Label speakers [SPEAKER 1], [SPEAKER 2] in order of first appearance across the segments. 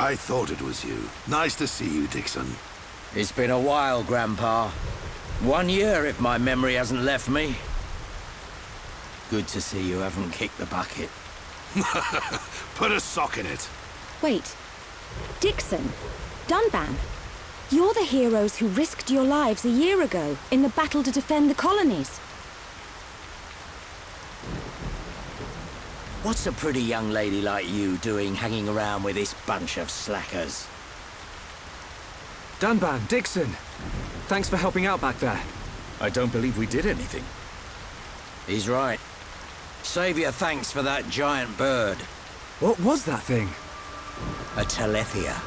[SPEAKER 1] I thought it was you. Nice to see you, Dixon.
[SPEAKER 2] It's been a while, Grandpa. 1 year, if my memory hasn't left me. Good to see you haven't kicked the bucket.
[SPEAKER 1] Put a sock in it.
[SPEAKER 3] Wait. Dixon? Dunban? You're the heroes who risked your lives a year ago in the battle to defend the colonies.
[SPEAKER 2] What's a pretty young lady like you doing hanging around with this bunch of slackers?
[SPEAKER 4] Dunban, Dixon. Thanks for helping out back there.
[SPEAKER 5] I don't believe we did anything.
[SPEAKER 2] He's right. Save your thanks for that giant bird.
[SPEAKER 4] What was that thing?
[SPEAKER 2] A Telethia.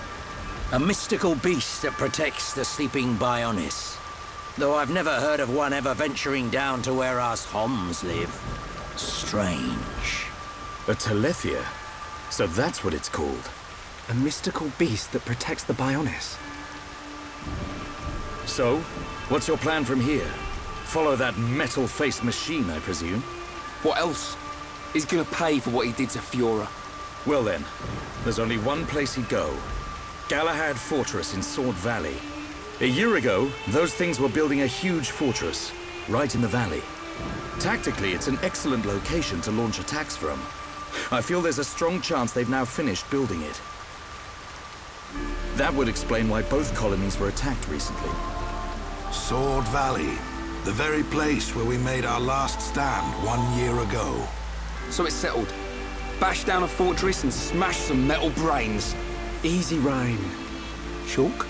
[SPEAKER 2] A mystical beast that protects the sleeping Bionis. Though I've never heard of one ever venturing down to where us Homs live. Strange.
[SPEAKER 5] A Telethia? So that's what it's called.
[SPEAKER 4] A mystical beast that protects the Bionis.
[SPEAKER 5] So, what's your plan from here? Follow that metal-faced machine, I presume?
[SPEAKER 6] What else? He's gonna pay for what he did to Fiora.
[SPEAKER 5] Well then, there's only one place he'd go. Galahad Fortress in Sword Valley. A year ago, those things were building a huge fortress, right in the valley. Tactically, it's an excellent location to launch attacks from. I feel there's a strong chance they've now finished building it. That would explain why both colonies were attacked recently.
[SPEAKER 1] Sword Valley. The very place where we made our last stand 1 year ago.
[SPEAKER 6] So it's settled. Bash down a fortress and smash some metal brains.
[SPEAKER 4] Easy, Ryan.
[SPEAKER 6] Chalk?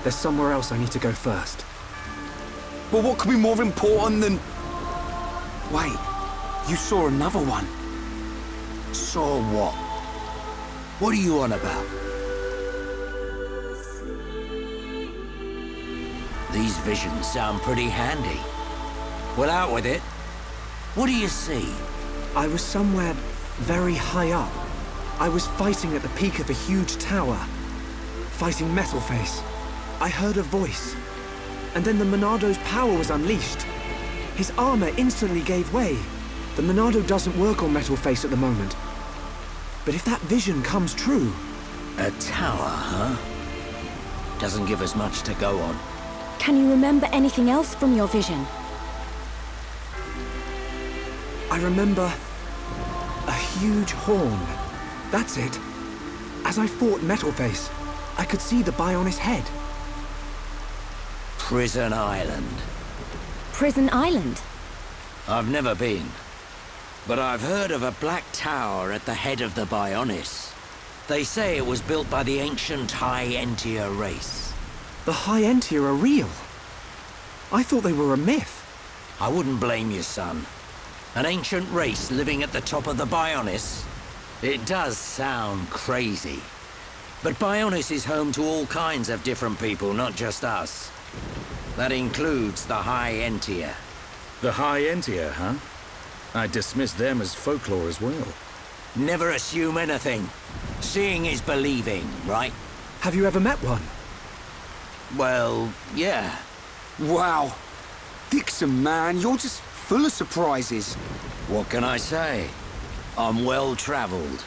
[SPEAKER 4] There's somewhere else I need to go first.
[SPEAKER 6] Well, what could be more important than... Wait, you saw another one.
[SPEAKER 2] Saw what? What are you on about? These visions sound pretty handy. Well, out with it. What do you see?
[SPEAKER 4] I was somewhere very high up. I was fighting at the peak of a huge tower. Fighting Metalface. I heard a voice. And then the Monado's power was unleashed. His armor instantly gave way. The Monado doesn't work on Metalface at the moment. But if that vision comes true...
[SPEAKER 2] A tower, huh? Doesn't give us much to go on.
[SPEAKER 3] Can you remember anything else from your vision?
[SPEAKER 4] I remember... a huge horn. That's it. As I fought Metalface, I could see the Bionis head.
[SPEAKER 2] Prison Island.
[SPEAKER 3] Prison Island?
[SPEAKER 2] I've never been. But I've heard of a black tower at the head of the Bionis. They say it was built by the ancient High Entia race.
[SPEAKER 4] The High Entia are real. I thought they were a myth.
[SPEAKER 2] I wouldn't blame you, son. An ancient race living at the top of the Bionis? It does sound crazy. But Bionis is home to all kinds of different people, not just us. That includes the High Entia.
[SPEAKER 5] The High Entia, huh? I dismiss them as folklore as well.
[SPEAKER 2] Never assume anything. Seeing is believing, right?
[SPEAKER 4] Have you ever met one?
[SPEAKER 2] Well, yeah.
[SPEAKER 6] Wow. Dixon, man, you're just full of surprises.
[SPEAKER 2] What can I say? I'm well-traveled.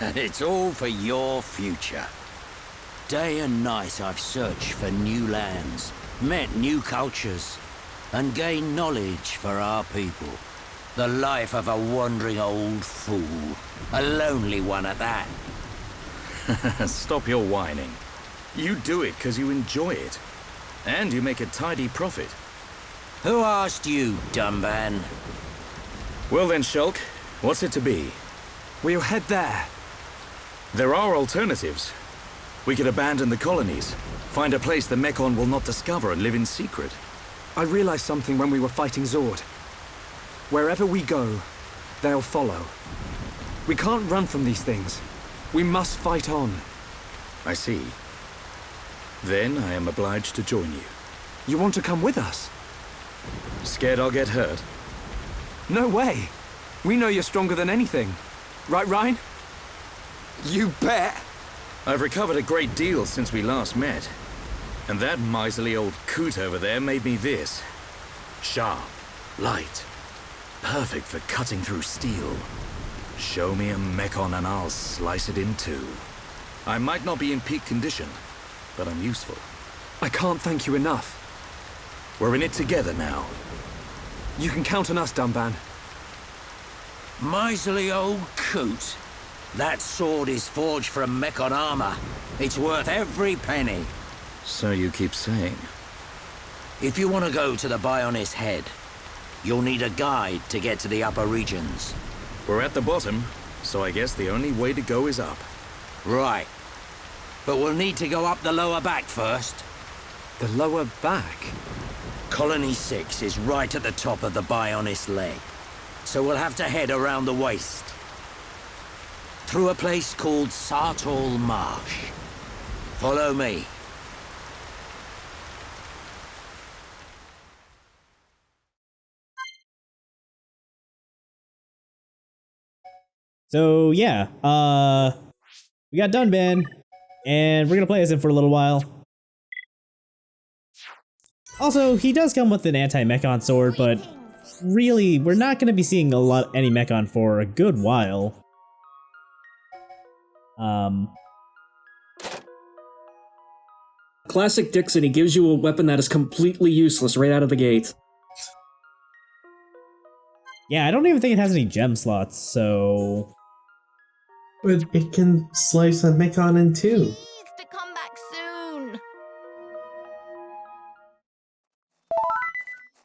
[SPEAKER 2] And it's all for your future. Day and night I've searched for new lands, met new cultures, and gained knowledge for our people. The life of a wandering old fool. A lonely one at that.
[SPEAKER 5] Stop your whining. You do it because you enjoy it. And you make a tidy profit.
[SPEAKER 2] Who asked you, Dunban?
[SPEAKER 5] Well then, Shulk, what's it to be?
[SPEAKER 4] We'll head there.
[SPEAKER 5] There are alternatives. We could abandon the colonies, find a place the Mekon will not discover and live in secret.
[SPEAKER 4] I realized something when we were fighting Zord. Wherever we go, they'll follow. We can't run from these things. We must fight on.
[SPEAKER 5] I see. Then I am obliged to join you.
[SPEAKER 4] You want to come with us?
[SPEAKER 5] Scared I'll get hurt?
[SPEAKER 4] No way. We know you're stronger than anything. Right, Ryan?
[SPEAKER 6] You bet.
[SPEAKER 5] I've recovered a great deal since we last met. And that miserly old coot over there made me this. Sharp, light, perfect for cutting through steel. Show me a Mekon and I'll slice it in two. I might not be in peak condition, but I'm useful.
[SPEAKER 4] I can't thank you enough.
[SPEAKER 5] We're in it together now.
[SPEAKER 4] You can count on us, Dunban.
[SPEAKER 2] Miserly old coot. That sword is forged from Mechon armor. It's worth every penny.
[SPEAKER 5] So you keep saying.
[SPEAKER 2] If you want to go to the Bionis Head, you'll need a guide to get to the upper regions.
[SPEAKER 5] We're at the bottom, so I guess the only way to go is up.
[SPEAKER 2] Right. But we'll need to go up the lower back first.
[SPEAKER 4] The lower back?
[SPEAKER 2] Colony 6 is right at the top of the Bionis leg, so we'll have to head around the waist. Through a place called Satorl Marsh. Follow me.
[SPEAKER 7] So yeah, we got Dunban, and we're gonna play as him for a little while. Also, he does come with an anti-Mechon sword, but really, we're not gonna be seeing any Mechon for a good while.
[SPEAKER 8] Classic Dixon, he gives you a weapon that is completely useless right out of the gate.
[SPEAKER 7] Yeah, I don't even think it has any gem slots, so...
[SPEAKER 9] But it can slice a Mechon in two.
[SPEAKER 10] Please to come back soon.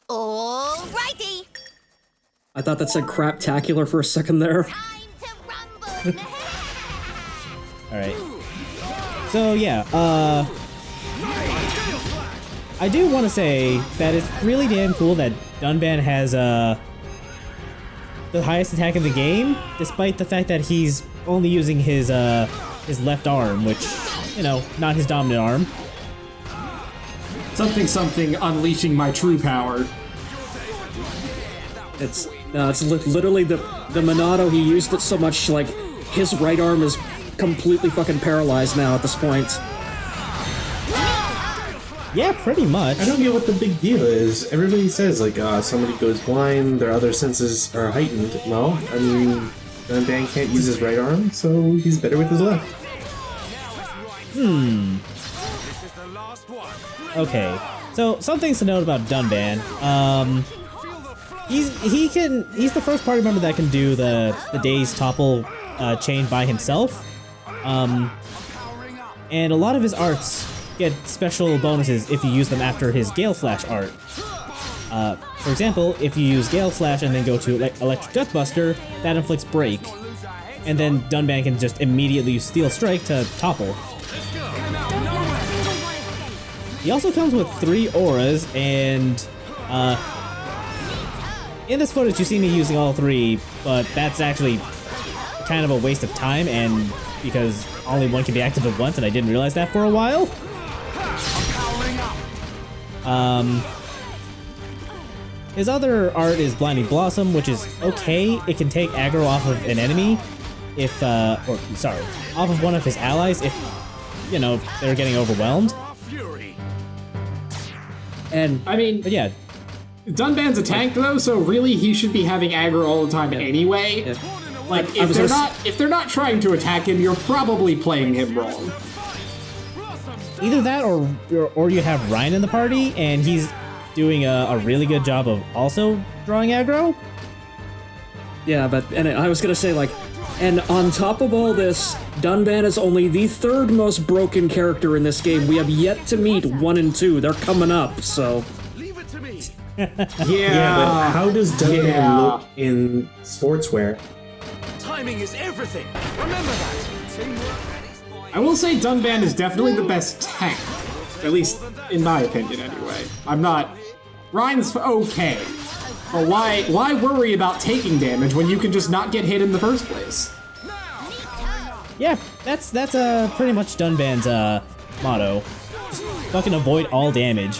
[SPEAKER 10] Alrighty.
[SPEAKER 8] I thought that said craptacular for a second there.
[SPEAKER 10] Time to rumble.
[SPEAKER 7] Alright. So yeah, I do want to say that it's really damn cool that Dunban has, the highest attack in the game, despite the fact that he's only using his left arm, which, you know, not his dominant arm.
[SPEAKER 11] Something unleashing my true power.
[SPEAKER 8] It's literally the Monado, he used it so much, like, his right arm is completely fucking paralyzed now at this point.
[SPEAKER 7] Yeah, pretty much.
[SPEAKER 9] I don't get what the big deal is. Everybody says, like, somebody goes blind, their other senses are heightened. Well, I mean, Dunban can't use his right arm, so he's better with his left.
[SPEAKER 7] Okay, so some things to note about Dunban. He's the first party member that can do the Daze Topple chain by himself. And a lot of his arts get special bonuses if you use them after his Gale Slash art. For example, if you use Gale Slash and then go to Electric Gutbuster, that inflicts Break. And then Dunban can just immediately use Steel Strike to topple. He also comes with 3 auras, and in this footage you see me using all 3, but that's actually kind of a waste of time, and because only one can be active at once, and I didn't realize that for a while. His other art is Blinding Blossom, which is okay. It can take aggro off of an enemy if, off of one of his allies if, you know, they're getting overwhelmed.
[SPEAKER 11] And, I mean,
[SPEAKER 7] but yeah.
[SPEAKER 11] Dunban's a tank though, so really he should be having aggro all the time anyway.
[SPEAKER 7] Yeah.
[SPEAKER 11] Like, if they're not trying to attack him, you're probably playing him wrong.
[SPEAKER 7] Either that, or you have Ryan in the party, and he's doing a really good job of also drawing aggro.
[SPEAKER 8] Yeah, and I was gonna say, like, and on top of all this, Dunban is only the 3rd most broken character in this game. We have yet to meet 1 and 2. They're coming up, so...
[SPEAKER 9] Yeah, but how does Dunban look in sportswear?
[SPEAKER 5] Timing is everything. Remember that.
[SPEAKER 11] I will say Dunban is definitely the best tank. At least, in my opinion, anyway. I'm not... Ryan's okay. But why worry about taking damage when you can just not get hit in the first place?
[SPEAKER 7] Yeah, that's pretty much Dunban's motto. Just fucking avoid all damage.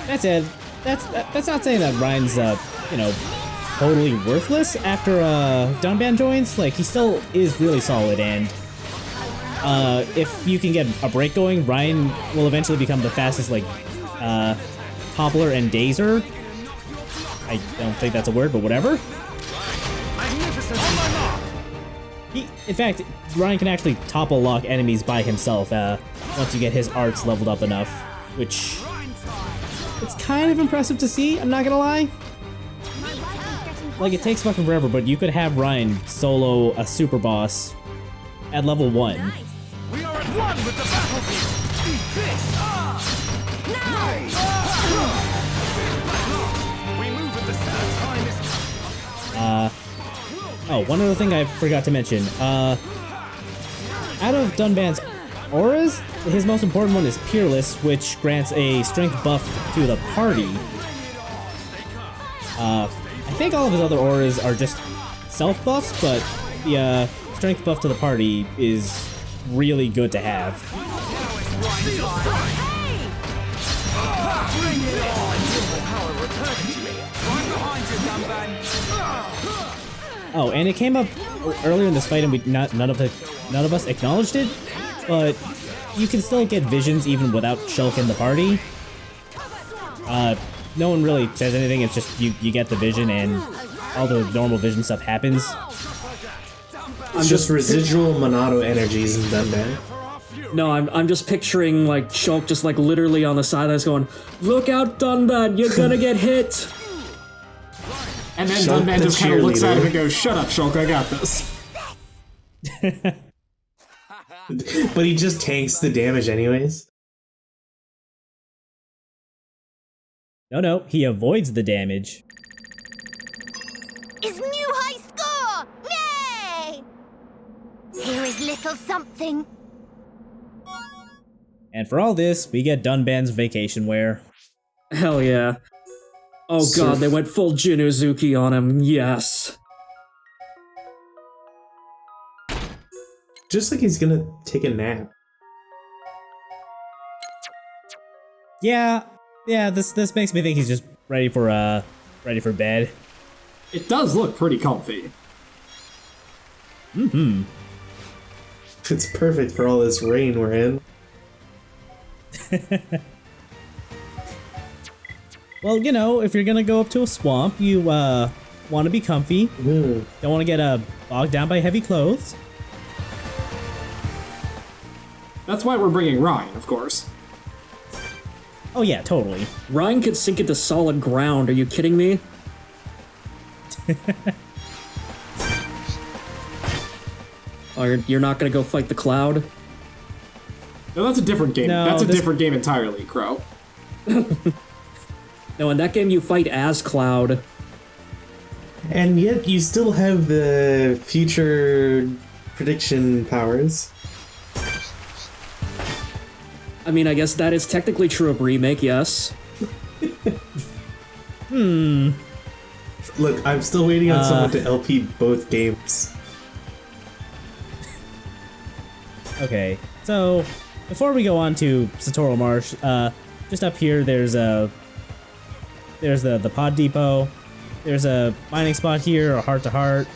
[SPEAKER 7] That said, that's not saying that Ryan's you know, totally worthless after Dunban joins. Like, he still is really solid, and if you can get a break going, Ryan will eventually become the fastest, like, toppler and dazer. I don't think that's a word, but whatever. In fact, Ryan can actually topple lock enemies by himself once you get his arts leveled up enough, which it's kind of impressive to see, I'm not gonna lie. Like, it takes fucking forever, but you could have Ryan solo a super boss at level 1.
[SPEAKER 12] We are at one with the battlefield! Eat this! We move at the same time as...
[SPEAKER 7] Oh, one other thing I forgot to mention. Out of Dunban's auras, his most important one is Peerless, which grants a strength buff to the party. I think all of his other auras are just self-buffs, but the strength buff to the party is really good to have. Oh, and it came up earlier in this fight, and none of us acknowledged it. But you can still get visions even without Shulk in the party. No one really says anything. It's just you get the vision, and all the normal vision stuff happens.
[SPEAKER 9] It's just residual Monado energies in Dunban.
[SPEAKER 8] No, I'm just picturing like Shulk just like literally on the sidelines going, "Look out, Dunban, you're gonna get hit."
[SPEAKER 11] And then Dunban just kind of looks at him and goes, "Shut up, Shulk, I got this."
[SPEAKER 9] But he just tanks the damage anyways.
[SPEAKER 7] No, he avoids the damage.
[SPEAKER 10] Is new high score! Yay! Here is little something.
[SPEAKER 7] And for all this, we get Dunban's vacation wear.
[SPEAKER 8] Hell yeah. Oh god, they went full Jinuzuki on him, yes.
[SPEAKER 9] Just like he's gonna take a nap.
[SPEAKER 7] Yeah, this makes me think he's just ready for bed.
[SPEAKER 11] It does look pretty comfy.
[SPEAKER 7] Mm-hmm.
[SPEAKER 9] It's perfect for all this rain we're in.
[SPEAKER 7] Well, you know, if you're gonna go up to a swamp, you want to be comfy. Don't want to get bogged down by heavy clothes.
[SPEAKER 11] That's why we're bringing Ryan, of course.
[SPEAKER 7] Oh yeah, totally.
[SPEAKER 8] Ryan could sink into solid ground, are you kidding me? Oh, you're not gonna go fight the Cloud?
[SPEAKER 11] No, that's a different game.
[SPEAKER 7] No,
[SPEAKER 11] that's a different game entirely, Crow.
[SPEAKER 8] No, in that game you fight as Cloud.
[SPEAKER 9] And yet you still have the future prediction powers.
[SPEAKER 8] I mean, I guess that is technically true of Remake, yes.
[SPEAKER 9] Look, I'm still waiting on someone to LP both games.
[SPEAKER 7] Okay, so before we go on to Satorl Marsh, just up here there's the pod depot. There's a mining spot here, a heart to heart.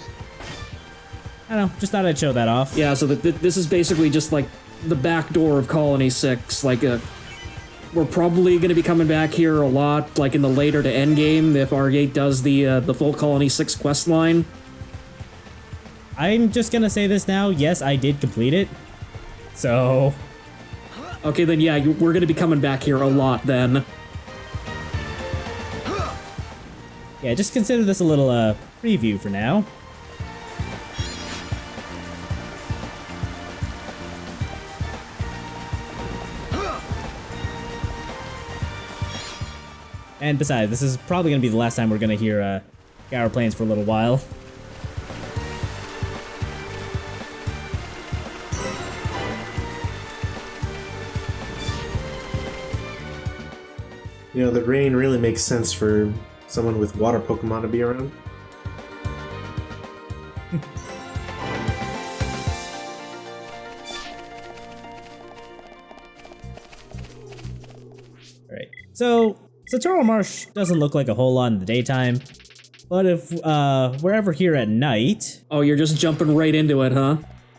[SPEAKER 7] I don't know, just thought I'd show that off.
[SPEAKER 8] Yeah, so this is basically just like the back door of Colony 6. Like, we're probably going to be coming back here a lot, like in the later to end game, if Argate does the full Colony 6 quest line.
[SPEAKER 7] I'm just gonna say this now. Yes, I did complete it. So...
[SPEAKER 8] Okay, then yeah, we're going to be coming back here a lot then.
[SPEAKER 7] Yeah, just consider this a little preview for now. And besides, this is probably going to be the last time we're going to hear Gower Plains for a little while.
[SPEAKER 9] You know, the rain really makes sense for someone with water Pokemon to be around.
[SPEAKER 7] Alright, so Satorl Marsh doesn't look like a whole lot in the daytime, but if we're ever here at night...
[SPEAKER 8] Oh, you're just jumping right into it, huh?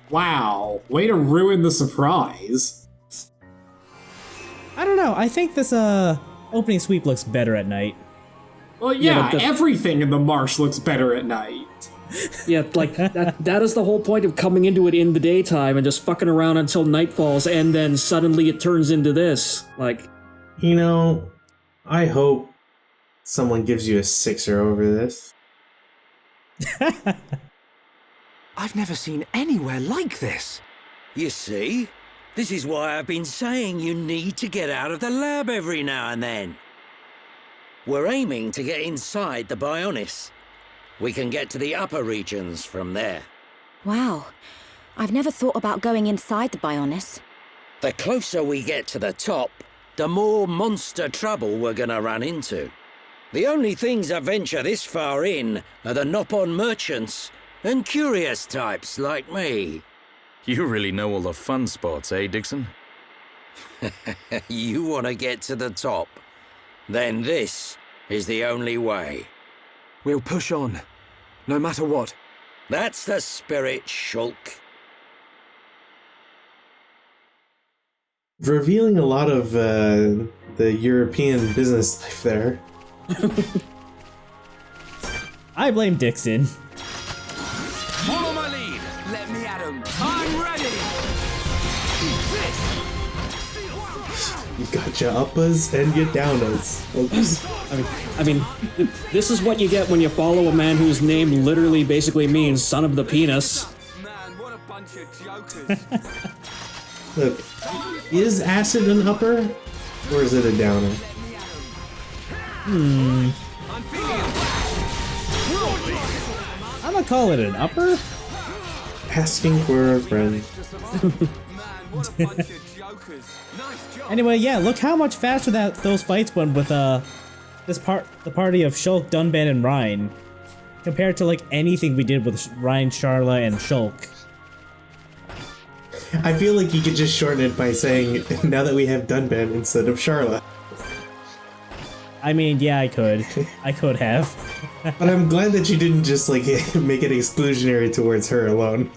[SPEAKER 11] Wow, way to ruin the surprise.
[SPEAKER 7] I don't know, I think this opening sweep looks better at night.
[SPEAKER 11] Well, yeah,
[SPEAKER 8] but
[SPEAKER 11] everything in the marsh looks better at night.
[SPEAKER 8] Yeah, like, that is the whole point of coming into it in the daytime and just fucking around until night falls, and then suddenly it turns into this. Like...
[SPEAKER 9] You know, I hope someone gives you a 6er over this.
[SPEAKER 4] I've never seen anywhere like this.
[SPEAKER 2] You see? This is why I've been saying you need to get out of the lab every now and then. We're aiming to get inside the Bionis. We can get to the upper regions from there.
[SPEAKER 3] Wow. I've never thought about going inside the Bionis.
[SPEAKER 2] The closer we get to the top, the more monster trouble we're gonna run into. The only things that venture this far in are the Nopon merchants and curious types like me.
[SPEAKER 5] You really know all the fun spots, eh, Dixon?
[SPEAKER 2] You want to get to the top? Then this is the only way.
[SPEAKER 4] We'll push on, no matter what.
[SPEAKER 2] That's the spirit, Shulk.
[SPEAKER 9] Revealing a lot of the European business life there.
[SPEAKER 7] I blame Dixon.
[SPEAKER 6] Follow my lead. Let me at him. I'm ready.
[SPEAKER 9] You got your uppers and your downers, folks.
[SPEAKER 8] I mean, this is what you get when you follow a man whose name literally basically means son of the penis.
[SPEAKER 6] Man, what a bunch of jokers.
[SPEAKER 9] Look, is acid an upper, or is it a downer?
[SPEAKER 7] I'm gonna call it an upper?
[SPEAKER 9] Asking for a friend.
[SPEAKER 7] Anyway, yeah, look how much faster those fights went with the party of Shulk, Dunban, and Ryan, compared to like anything we did with Ryan, Sharla, and Shulk.
[SPEAKER 9] I feel like you could just shorten it by saying, now that we have Dunban instead of Sharla.
[SPEAKER 7] I mean, yeah, I could. I could have.
[SPEAKER 9] But I'm glad that you didn't just like make it exclusionary towards her alone.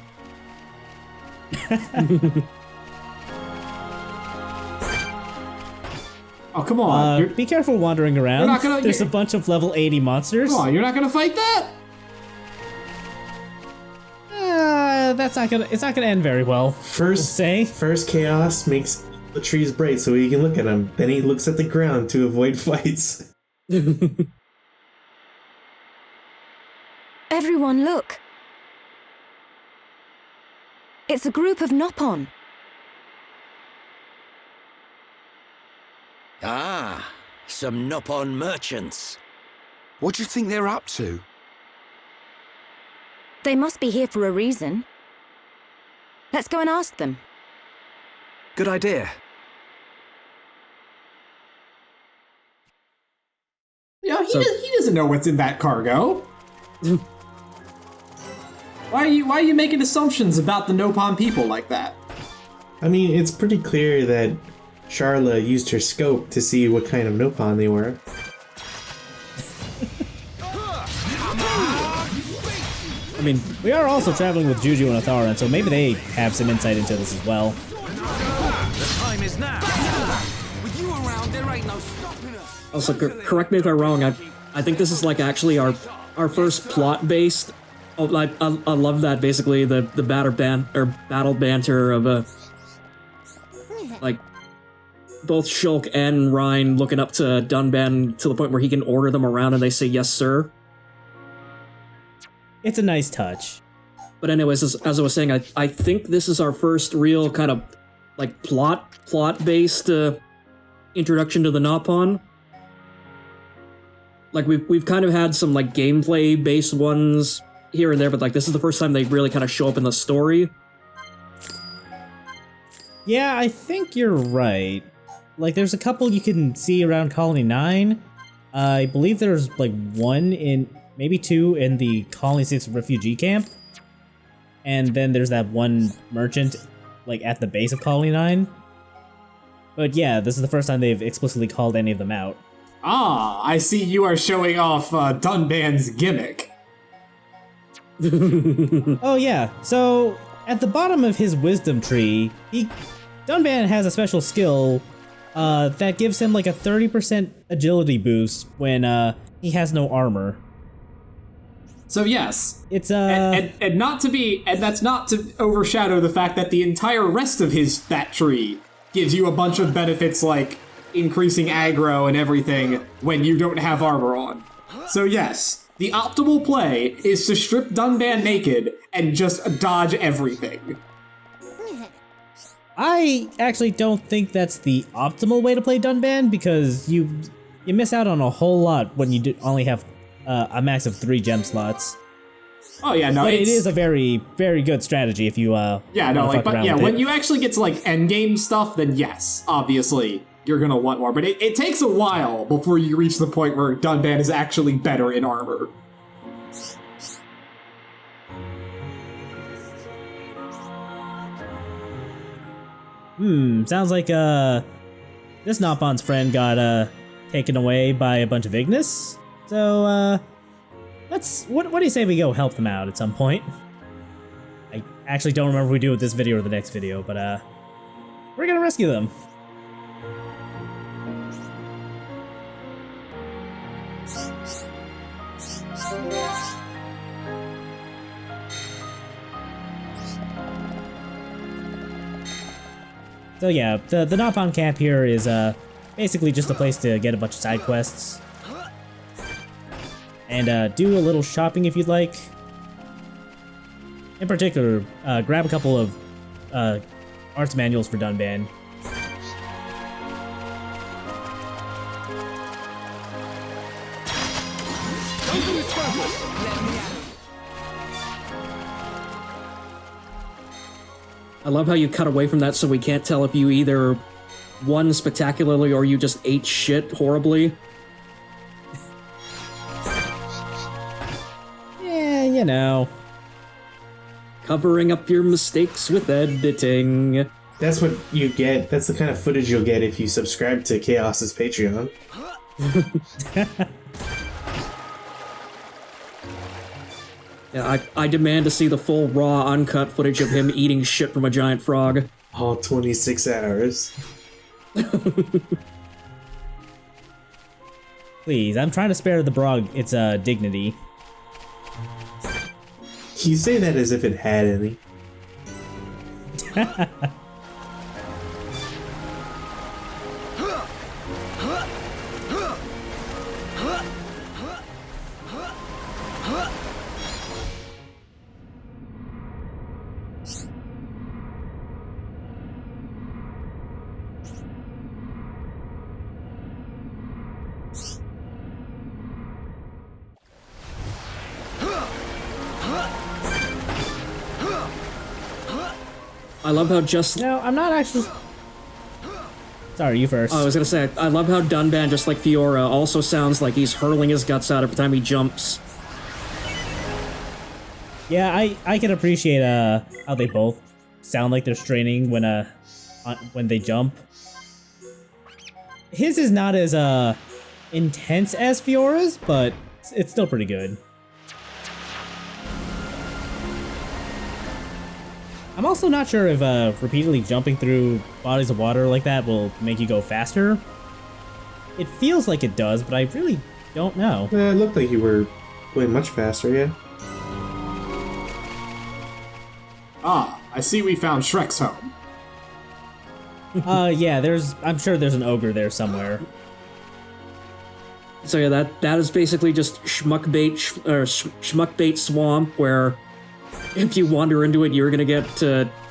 [SPEAKER 11] Oh, come on.
[SPEAKER 7] Be careful wandering around. There's a bunch of level 80 monsters.
[SPEAKER 11] Come on, you're not gonna fight that?
[SPEAKER 7] It's not gonna end very well.
[SPEAKER 9] First chaos makes the trees bright so he can look at them. Then he looks at the ground to avoid fights.
[SPEAKER 3] Everyone, look. It's a group of Nopon.
[SPEAKER 2] Ah, some Nopon merchants.
[SPEAKER 6] What do you think they're up to?
[SPEAKER 3] They must be here for a reason. Let's go and ask them.
[SPEAKER 4] Good idea.
[SPEAKER 11] Yeah, he doesn't know what's in that cargo. Why are you making assumptions about the Nopon people like that?
[SPEAKER 9] I mean, it's pretty clear that Sharla used her scope to see what kind of Nopon they were.
[SPEAKER 7] I mean, we are also traveling with Juju and Atharan, so maybe they have some insight into this as well.
[SPEAKER 6] The time is now. With you around, there ain't no stopping us.
[SPEAKER 8] Also, correct me if I'm wrong. I think this is like actually our first plot-based. Oh, I love that. Basically, the battle banter of like both Shulk and Ryan looking up to Dunban to the point where he can order them around and they say yes, sir.
[SPEAKER 7] It's a nice touch.
[SPEAKER 8] But anyways, as I was saying, I think this is our first real kind of like plot-based introduction to the Nopon. Like we've kind of had some like gameplay-based ones here and there, but like this is the first time they really kind of show up in the story.
[SPEAKER 7] Yeah, I think you're right. Like there's a couple you can see around Colony 9. I believe there's like one in, maybe two in the Colony 6 refugee camp. And then there's that one merchant like at the base of Colony 9. But yeah, this is the first time they've explicitly called any of them out.
[SPEAKER 11] Ah, I see you are showing off Dunban's gimmick.
[SPEAKER 7] Oh yeah, so at the bottom of his wisdom tree, Dunban has a special skill that gives him like a 30% agility boost when He has no armor.
[SPEAKER 11] So yes,
[SPEAKER 7] it's
[SPEAKER 11] and not to be, and that's not to overshadow the fact that the entire rest of that tree gives you a bunch of benefits like increasing aggro and everything when you don't have armor on. So yes, the optimal play is to strip Dunban naked and just dodge everything.
[SPEAKER 7] I actually don't think that's the optimal way to play Dunban, because you miss out on a whole lot when you only have a max of 3 gem slots.
[SPEAKER 11] Oh yeah, no,
[SPEAKER 7] but it is a very, very good strategy if you
[SPEAKER 11] yeah, no, like, but yeah, when you actually get to like endgame stuff, then yes, obviously you're gonna want more. But it takes a while before you reach the point where Dunban is actually better in armor.
[SPEAKER 7] Sounds like this Noppon's friend got taken away by a bunch of Ignis. So what do you say we go help them out at some point? I actually don't remember if we do it this video or the next video, but we're gonna rescue them. So yeah, the Noppon camp here is basically just a place to get a bunch of side quests. And do a little shopping if you'd like. In particular, grab a couple of arts manuals for Dunban.
[SPEAKER 8] I love how you cut away from that so we can't tell if you either won spectacularly or you just ate shit horribly.
[SPEAKER 7] Yeah, you know.
[SPEAKER 8] Covering up your mistakes with editing.
[SPEAKER 9] That's what you get. That's the kind of footage you'll get if you subscribe to Chaos's Patreon.
[SPEAKER 8] Yeah, I demand to see the full raw, uncut footage of him eating shit from a giant frog.
[SPEAKER 9] All 26 hours.
[SPEAKER 7] Please, I'm trying to spare the Brog its dignity.
[SPEAKER 9] You say that as if it had any.
[SPEAKER 8] I love how just...
[SPEAKER 7] No, I'm not actually... Sorry, you first.
[SPEAKER 8] I was gonna say, I love how Dunban, just like Fiora, also sounds like he's hurling his guts out every time he jumps.
[SPEAKER 7] Yeah, I can appreciate how they both sound like they're straining when they jump. His is not as intense as Fiora's, but it's still pretty good. I'm also not sure if repeatedly jumping through bodies of water like that will make you go faster. It feels like it does, but I really don't know.
[SPEAKER 9] It looked like you were going much faster, yeah.
[SPEAKER 11] Ah, I see we found Shrek's home.
[SPEAKER 7] Yeah, I'm sure there's an ogre there somewhere.
[SPEAKER 8] So yeah, that is basically just Schmuckbait Swamp, where if you wander into it, you're gonna get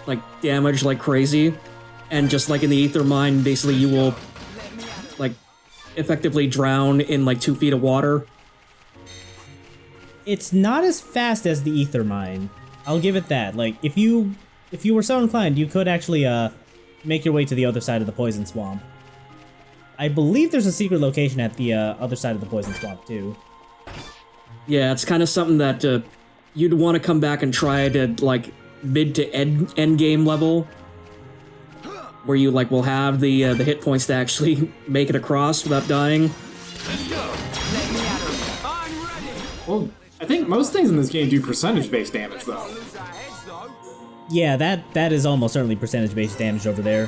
[SPEAKER 8] like damaged like crazy, and just like in the Ether Mine, basically you will like effectively drown in like 2 feet of water.
[SPEAKER 7] It's not as fast as the Ether Mine. I'll give it that. Like if you were so inclined, you could actually make your way to the other side of the Poison Swamp. I believe there's a secret location at the other side of the Poison Swamp too.
[SPEAKER 8] Yeah, it's kind of something that you'd want to come back and try it at like mid to end game level, where you like will have the hit points to actually make it across without dying.
[SPEAKER 11] Well, I think most things in this game do percentage-based damage, though.
[SPEAKER 7] Yeah, that is almost certainly percentage-based damage over there.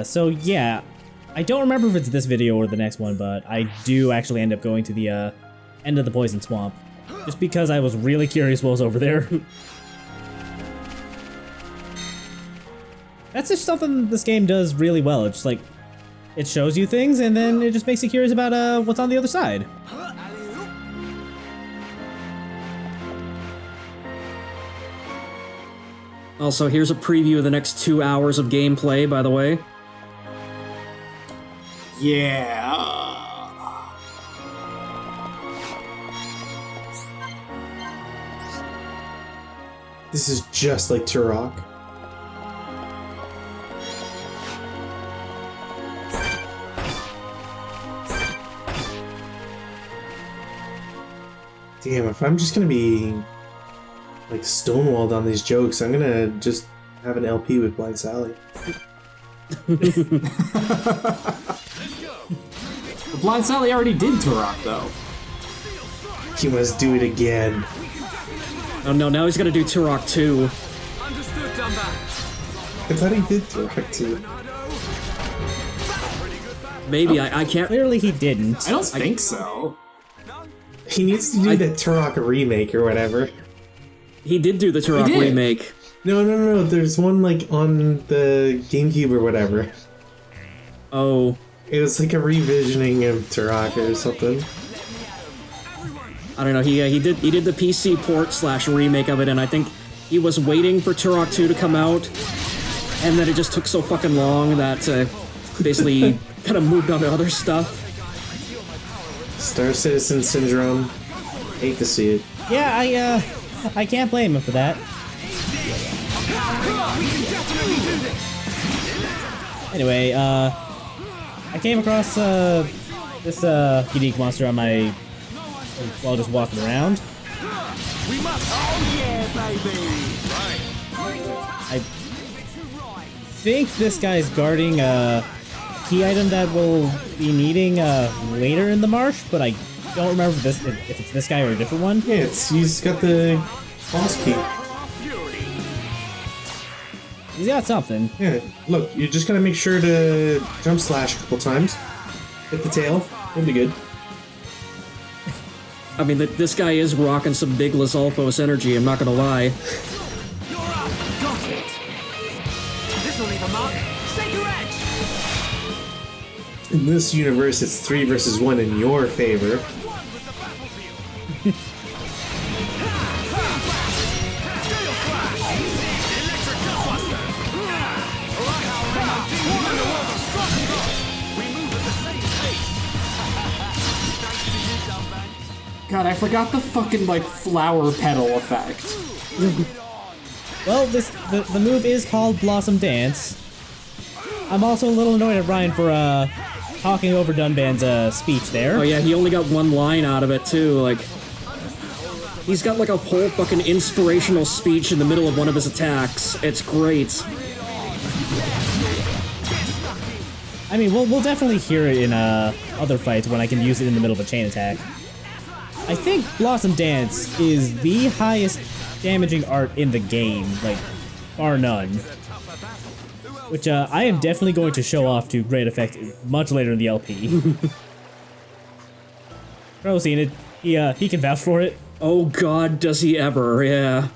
[SPEAKER 7] So yeah, I don't remember if it's this video or the next one, but I do actually end up going to the end of the Poison Swamp. Just because I was really curious what was over there. That's just something this game does really well. It's just like, it shows you things and then it just makes you curious about what's on the other side.
[SPEAKER 8] Also, here's a preview of the next 2 hours of gameplay, by the way.
[SPEAKER 11] Yeah.
[SPEAKER 9] This is just like Turok. Damn, if I'm just gonna be like stonewalled on these jokes, I'm gonna just have an LP with Blind Sally.
[SPEAKER 11] Blind Sally already did Turok, though.
[SPEAKER 9] He must do it again.
[SPEAKER 8] Oh no, now he's gonna do Turok 2.
[SPEAKER 9] I thought he did Turok 2.
[SPEAKER 8] Maybe, I can't...
[SPEAKER 7] Clearly he didn't.
[SPEAKER 11] I don't think so.
[SPEAKER 9] He needs to do the Turok remake or whatever.
[SPEAKER 8] He did do the Turok remake.
[SPEAKER 9] No. There's one like on the GameCube or whatever.
[SPEAKER 8] Oh.
[SPEAKER 9] It was like a revisioning of Turok or something.
[SPEAKER 8] I don't know. He did the PC port / remake of it, and I think he was waiting for Turok 2 to come out, and then it just took so fucking long that basically kind of moved on to other stuff.
[SPEAKER 9] Star Citizen Syndrome. Hate to see it.
[SPEAKER 7] Yeah, I can't blame him for that. Anyway, I came across this unique monster on my while just walking around. I think this guy's guarding a key item that we'll be needing later in the marsh, but I don't remember if it's this guy or a different one.
[SPEAKER 9] Yeah, he's got the boss key.
[SPEAKER 7] He's got something.
[SPEAKER 9] Yeah, look, you're just gonna make sure to jump slash a couple times. Hit the tail, it'll be good.
[SPEAKER 8] I mean, this guy is rocking some big Lizalfos energy, I'm not gonna lie.
[SPEAKER 9] In this universe, it's 3 versus 1 in your favor.
[SPEAKER 11] God, I forgot the fucking, like, flower petal effect.
[SPEAKER 7] Well, the move is called Blossom Dance. I'm also a little annoyed at Ryan for talking over Dunban's speech there.
[SPEAKER 8] Oh yeah, he only got one line out of it too, like... He's got like a whole fucking inspirational speech in the middle of one of his attacks. It's great.
[SPEAKER 7] I mean, we'll definitely hear it in other fights when I can use it in the middle of a chain attack. I think Blossom Dance is the highest damaging art in the game, like, bar none. Which I am definitely going to show off to great effect much later in the LP. Pro's seen it. He can vouch for it.
[SPEAKER 8] Oh god, does he ever, yeah.